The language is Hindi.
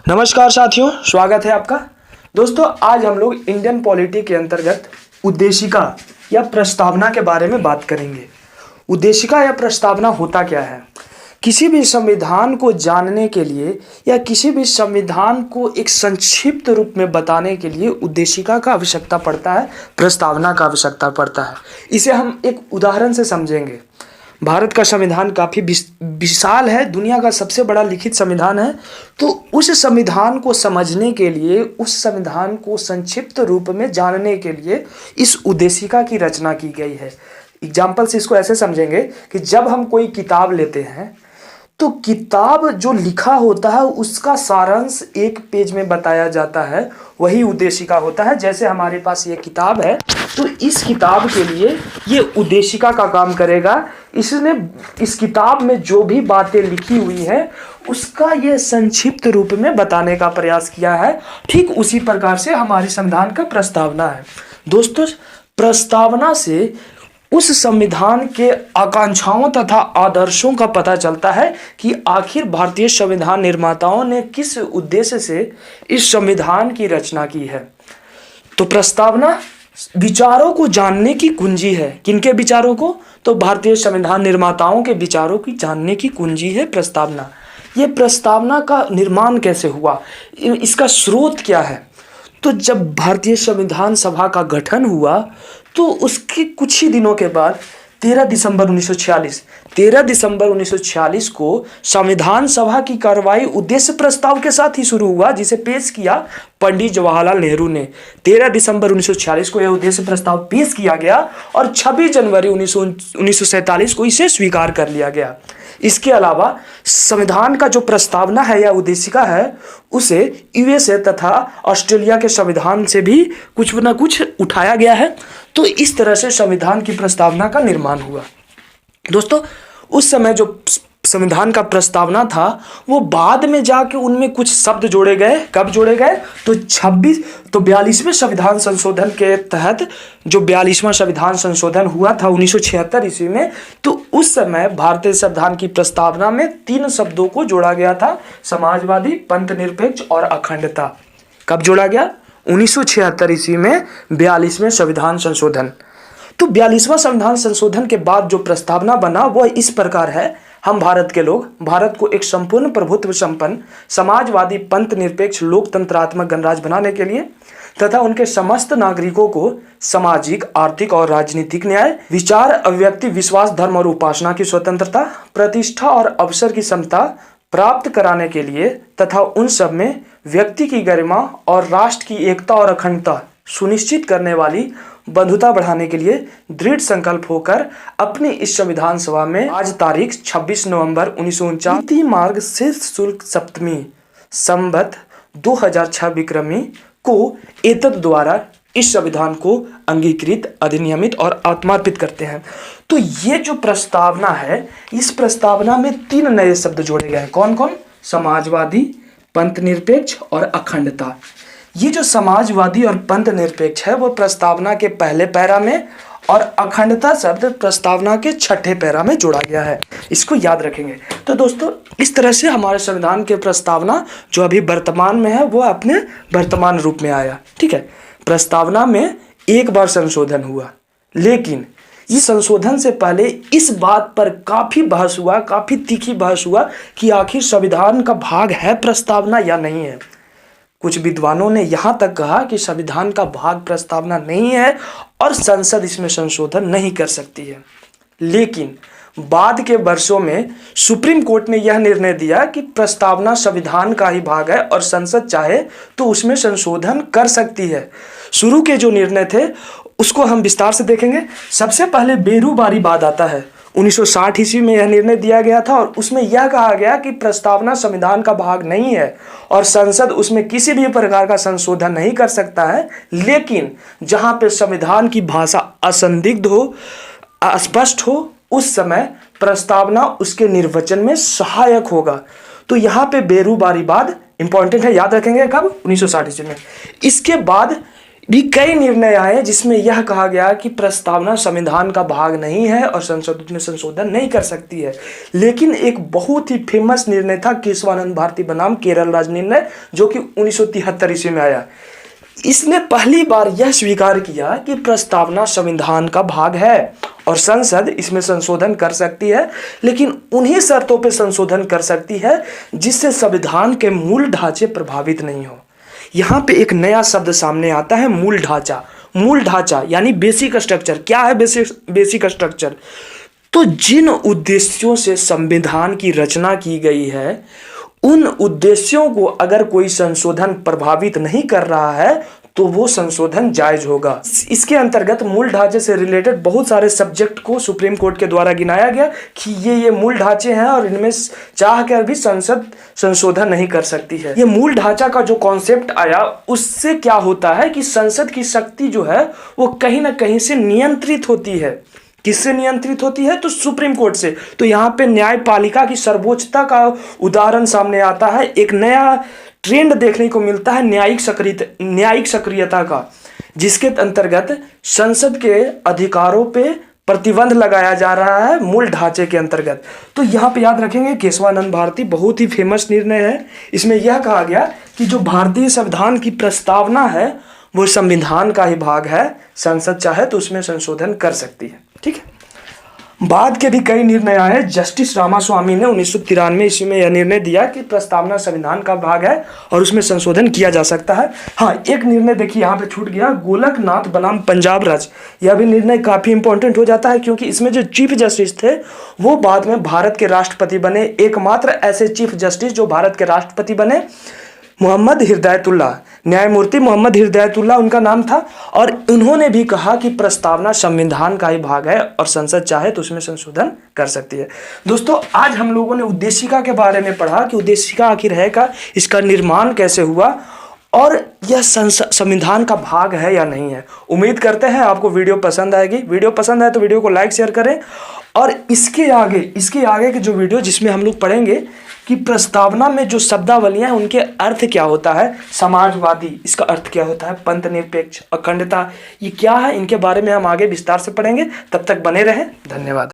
नमस्कार साथियों, स्वागत है आपका। दोस्तों, आज हम लोग इंडियन पॉलिटी के अंतर्गत उद्देशिका या प्रस्तावना के बारे में बात करेंगे। उद्देशिका या प्रस्तावना होता क्या है? किसी भी संविधान को जानने के लिए या किसी भी संविधान को एक संक्षिप्त रूप में बताने के लिए उद्देशिका का आवश्यकता पड़ता है, प्रस्तावना का आवश्यकता पड़ता है। इसे हम एक उदाहरण से समझेंगे। भारत का संविधान काफ़ी विशाल है, दुनिया का सबसे बड़ा लिखित संविधान है। तो उस संविधान को समझने के लिए, उस संविधान को संक्षिप्त रूप में जानने के लिए इस उद्देशिका की रचना की गई है। एग्जाम्पल से इसको ऐसे समझेंगे कि जब हम कोई किताब लेते हैं तो किताब जो लिखा होता है उसका सारांश एक पेज में बताया जाता है, वही उद्देशिका होता है। जैसे हमारे पास ये किताब है तो इस किताब के लिए ये उद्देशिका का काम करेगा। इसने इस किताब में जो भी बातें लिखी हुई है उसका ये संक्षिप्त रूप में बताने का प्रयास किया है। ठीक उसी प्रकार से हमारे संविधान का प्रस्तावना है। दोस्तों, प्रस्तावना से उस संविधान के आकांक्षाओं तथा आदर्शों का पता चलता है कि आखिर भारतीय संविधान निर्माताओं ने किस उद्देश्य से इस संविधान की रचना की है। तो प्रस्तावना विचारों को जानने की कुंजी है। किनके विचारों को? तो भारतीय संविधान निर्माताओं के विचारों की जानने की कुंजी है प्रस्तावना। ये प्रस्तावना का निर्माण कैसे हुआ, इसका स्रोत क्या है? तो जब भारतीय संविधान सभा का गठन हुआ तो उसके कुछ ही दिनों के बाद 13 दिसंबर 1946 को संविधान सभा की कार्रवाई उद्देश्य प्रस्ताव के साथ ही शुरू हुआ, जिसे पेश किया पंडित जवाहरलाल नेहरू ने। 13 दिसंबर 1946 को यह उद्देश्य प्रस्ताव पेश किया गया और 26 जनवरी 1947 को इसे स्वीकार कर लिया गया। इसके अलावा संविधान का जो प्रस्तावना है या उद्देशिका है उसे यूएसए तथा ऑस्ट्रेलिया के संविधान से भी कुछ न कुछ उठाया गया है। तो इस तरह से संविधान की प्रस्तावना का निर्माण हुआ। दोस्तों, उस समय जो संविधान का प्रस्तावना था वो बाद में जाके उनमें कुछ शब्द जोड़े गए। कब जोड़े गए? तो 42वें संविधान संशोधन के तहत जो 42वां संविधान संशोधन हुआ था 1976 ईस्वी में, तो उस समय भारतीय संविधान की प्रस्तावना में 3 शब्दों को जोड़ा गया था: समाजवादी, पंथ निरपेक्ष और अखंडता। कब जोड़ा गया? 1976 ईस्वी में 42वें संविधान संशोधन। तो 42वां संविधान संशोधन के बाद जो प्रस्तावना बना वह इस प्रकार है: हम भारत के लोग भारत को एक संपूर्ण प्रभुत्व संपन्न समाजवादी पंथ निरपेक्ष लोकतंत्रात्मक गणराज्य बनाने के लिए तथा उनके समस्त नागरिकों को सामाजिक, आर्थिक और राजनीतिक न्याय, विचार, अभिव्यक्ति, विश्वास, धर्म और उपासना की स्वतंत्रता, प्रतिष्ठा और अवसर की समता प्राप्त कराने के लिए तथा उन सब में व्यक्ति की गरिमा और राष्ट्र की एकता और अखंडता सुनिश्चित करने वाली बंधुता बढ़ाने के लिए दृढ़ संकल्प होकर अपनी इस संविधान सभा में आज तारीख 26 नवंबर 1949 मार्ग से शुल्क सप्तमी संवत 2006 विक्रमी को एतद द्वारा इस संविधान को अंगीकृत, अधिनियमित और आत्मार्पित करते हैं। तो ये जो प्रस्तावना है, इस प्रस्तावना में 3 नए शब्द जोड़े गए हैं। कौन कौन? समाजवादी, पंथ निरपेक्ष और अखंडता। ये जो समाजवादी और पंथ निरपेक्ष है वो प्रस्तावना के पहले पैरा में और अखंडता शब्द प्रस्तावना के 6ठे पैरा में जोड़ा गया है। इसको याद रखेंगे। तो दोस्तों, इस तरह से हमारे संविधान के प्रस्तावना जो अभी वर्तमान में है वो अपने वर्तमान रूप में आया। ठीक है, प्रस्तावना में एक बार संशोधन हुआ, लेकिन इस संशोधन से पहले इस बात पर काफी बहस हुआ, काफी तीखी बहस हुआ कि आखिर संविधान का भाग है प्रस्तावना या नहीं है। कुछ विद्वानों ने यहां तक कहा कि संविधान का भाग प्रस्तावना नहीं है और संसद इसमें संशोधन नहीं कर सकती है। लेकिन बाद के वर्षों में सुप्रीम कोर्ट ने यह निर्णय दिया कि प्रस्तावना संविधान का ही भाग है और संसद चाहे तो उसमें संशोधन कर सकती है। शुरू के जो निर्णय थे उसको हम विस्तार से देखेंगे। सबसे पहले बेरूबारी बाद आता है। 1960 ईस्वी में यह निर्णय दिया गया था और उसमें यह कहा गया कि प्रस्तावना संविधान का भाग नहीं है और संसद उसमें किसी भी प्रकार का संशोधन नहीं कर सकता है। लेकिन जहां पे संविधान की भाषा असंदिग्ध हो, अस्पष्ट हो, उस समय प्रस्तावना उसके निर्वचन में सहायक होगा। तो यहाँ पे बेरूबारी बाद इंपॉर्टेंट है, याद रखेंगे। कब? 1960 ईस्वी में। इसके बाद भी कई निर्णय आए जिसमें यह कहा गया कि प्रस्तावना संविधान का भाग नहीं है और संसद में संशोधन नहीं कर सकती है। लेकिन एक बहुत ही फेमस निर्णय था केशवानंद भारती बनाम केरल राज्य निर्णय, जो कि 1973 ईस्वी में आया। इसने पहली बार यह स्वीकार किया कि प्रस्तावना संविधान का भाग है और संसद इसमें संशोधन कर सकती है, लेकिन उन्हीं शर्तों पर संशोधन कर सकती है जिससे संविधान के मूल ढांचे प्रभावित नहीं हो। यहाँ पे एक नया शब्द सामने आता है, मूल ढांचा। मूल ढांचा यानी बेसिक स्ट्रक्चर। क्या है बेसिक स्ट्रक्चर? तो जिन उद्देश्यों से संविधान की रचना की गई है, उन उद्देश्यों को अगर कोई संशोधन प्रभावित नहीं कर रहा है तो वो संशोधन जायज होगा। इसके अंतर्गत मूल ढांचे से रिलेटेड बहुत सारे सब्जेक्ट को सुप्रीम कोर्ट के द्वारा गिनाया गया कि ये मूल ढांचे हैं और इनमें चाह कर भी संसद संशोधन नहीं कर सकती है। ये मूल ढांचा का जो कॉन्सेप्ट आया, उससे क्या होता है कि संसद की शक्ति जो है वो कहीं ना कहीं से नियंत्रित होती है। किससे नियंत्रित होती है? तो सुप्रीम कोर्ट से। तो यहाँ पे न्यायपालिका की सर्वोच्चता का उदाहरण सामने आता है। एक नया ट्रेंड देखने को मिलता है न्यायिक सक्रियता का, जिसके अंतर्गत संसद के अधिकारों पे प्रतिबंध लगाया जा रहा है मूल ढांचे के अंतर्गत। तो यहाँ पे याद रखेंगे केशवानंद भारती बहुत ही फेमस निर्णय है। इसमें यह कहा गया कि जो भारतीय संविधान की प्रस्तावना है वो संविधान का ही भाग है, संसद चाहे तो उसमें संशोधन कर सकती है। ठीक है। बाद के भी कई निर्णय आए। जस्टिस रामास्वामी ने 1993 ईस्वी में यह निर्णय दिया कि प्रस्तावना संविधान का भाग है और उसमें संशोधन किया जा सकता है। हाँ, एक निर्णय देखिए यहाँ पे छूट गया, गोलकनाथ बनाम पंजाब राज्य। यह भी निर्णय काफ़ी इंपॉर्टेंट हो जाता है क्योंकि इसमें जो चीफ जस्टिस थे वो बाद में भारत के राष्ट्रपति बने। एकमात्र ऐसे चीफ जस्टिस जो भारत के राष्ट्रपति बने, मोहम्मद हिदायतुल्लाह, न्यायमूर्ति मोहम्मद हिदायतुल्लाह उनका नाम था। और उन्होंने भी कहा कि प्रस्तावना संविधान का ही भाग है और संसद चाहे तो उसमें संशोधन कर सकती है। दोस्तों, आज हम लोगों ने उद्देशिका के बारे में पढ़ा कि उद्देशिका आखिर है का, इसका निर्माण कैसे हुआ और यह संविधान का भाग है या नहीं है। उम्मीद करते हैं आपको वीडियो पसंद आएगी। वीडियो पसंद आए तो वीडियो को लाइक शेयर करें। और इसके आगे के जो वीडियो जिसमें हम लोग पढ़ेंगे कि प्रस्तावना में जो शब्दावलियां हैं उनके अर्थ क्या होता है, समाजवादी इसका अर्थ क्या होता है, पंथ निरपेक्ष, अखंडता, ये क्या है, इनके बारे में हम आगे विस्तार से पढ़ेंगे। तब तक बने रहें। धन्यवाद।